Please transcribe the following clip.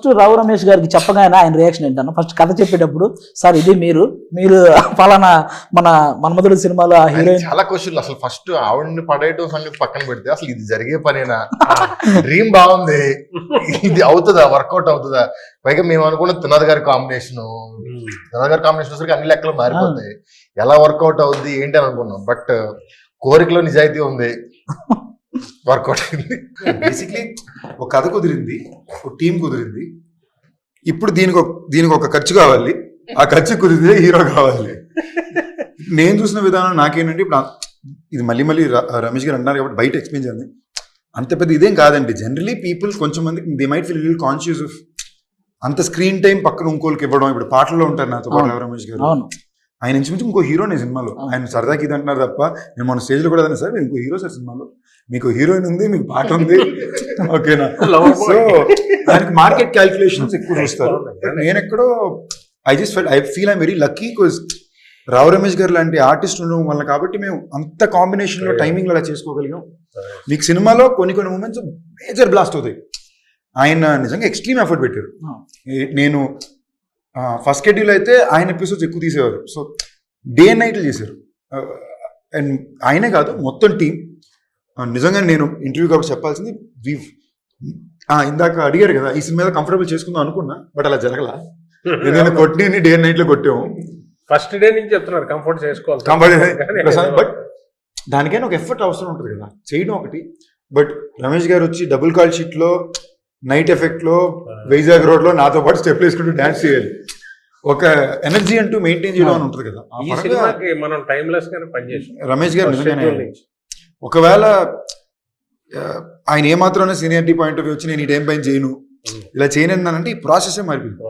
First Rao Ramesh గారికి చెప్పగానే ఆయన రియాక్షన్ ఏంటన్నా? ఫస్ట్ కథ చెప్పేటప్పుడు సార్ ఇది మీరు ఫలానా మన మన్మధుడు సినిమాలో ఆ హీరోయిన్. చాలా క్వశ్చన్లు. అసలు ఫస్ట్ ఆవిడని పడేయటం సంగతి పక్కన పెడితే అసలు ఇది జరిగే పనేనా, డ్రీమ్ బాగుంది, ఇది అవుతుందా, వర్కౌట్ అవుతుందా? పైగా మేము అనుకున్న త్రినాథ్ గారి కాంబినేషన్ వచ్చరికి అన్ని లెక్కలు మారిపోతాయి. ఎలా వర్కౌట్ అవుద్ది ఏంటి అని అనుకున్నాం. బట్ కోరికలో నిజాయితీ ఉంది, వర్కౌట్ అయింది. బేసిక్లీ ఒక కథ కుదిరింది, ఒక టీం కుదిరింది. ఇప్పుడు దీనికి ఒక ఖర్చు కావాలి, ఆ ఖర్చు కుదిరితే హీరో కావాలి. నేను చూసిన విధానం నాకేంటంటే, ఇప్పుడు ఇది మళ్ళీ రమేష్ గారు అన్నారు కాబట్టి బయట ఎక్స్ప్లెయిన్ చేయండి. అంత పెద్ద ఇదేం కాదండి. జనరలీ పీపుల్ కొంచెం మందికి they might feel little conscious of అంత స్క్రీన్ టైం పక్కన ఇంకోళ్ళకి ఇవ్వడం. ఇప్పుడు పాటల్లో ఉంటారు నాతో పాటు రమేష్ గారు, ఆయన ఇంచుమించు ఇంకో హీరోనే సినిమాలో. ఆయన సరదాకి ఇది అంటున్నారు తప్ప, నేను మన స్టేజ్ లో కూడా అదే సార్ ఇంకో హీరో సార్ సినిమాలో, మీకు హీరోయిన్ ఉంది, మీకు పాట ఉంది, ఓకేనా? సో దానికి మార్కెట్ క్యాల్కులేషన్స్ ఎక్కువ చూస్తారు. నేను ఎక్కడో I feel I'm very lucky because Rao Ramesh గారు లాంటి ఆర్టిస్ట్ ఉండడం వల్ల కాబట్టి మేము అంత కాంబినేషన్ లో టైమింగ్ అలా చేసుకోగలిగాం. మీకు సినిమాలో కొన్ని మూమెంట్స్ మేజర్ బ్లాస్ట్ అవుతాయి. ఆయన నిజంగా ఎక్స్ట్రీమ్ ఎఫర్ట్ పెట్టారు. నేను ఫస్ట్ షెడ్యూల్ అయితే ఆయన ఎపిసోడ్స్ ఎక్కువ తీసేవారు. సో డే అండ్ నైట్లు చేశారు. అండ్ ఆయనే కాదు మొత్తం టీం. నిజంగా నేను ఇంటర్వ్యూ కాబట్టి చెప్పాల్సింది, ఇందాక అడిగారు కదా ఈ సినిమా కంఫర్టబుల్ చేసుకుందాం అనుకున్నా, బట్ అలా జరగలా. ఎందుకంటే కొట్టి డే అండ్ నైట్లో కొట్టాము. ఫస్ట్ డే నుంచి చెప్తున్నారు కంఫర్ట్ చేసుకోవాలి, బట్ దానికైనా ఒక ఎఫర్ట్ అవసరం ఉంటుంది కదా, చేయడం ఒకటి. బట్ రమేష్ గారు వచ్చి డబుల్ కాల్ షీట్ లో నైట్ ఎఫెక్ట్ లో వైజాగ్ రోడ్ లో నాతో పాటు స్టెప్ వేసుకుంటూ డాన్స్ చేయాలి. ఒక ఎనర్జీ అంటూ మెయింటైన్ చేయడం అని ఉంటుంది కదా. ఈ సినిమాకి మనం టైమ్లెస్ గానే పనిచేసాం. రమేష్ గారు నిజంగానే ఒకవేళ ఆయన ఏమాత్రం సీనియారిటీ పాయింట్ ఆఫ్ వ్యూ వచ్చి నేను ఈ టైం పైన చేయను, ఇలా చేయను అంటే ఈ ప్రాసెస్ మారిపోయింది.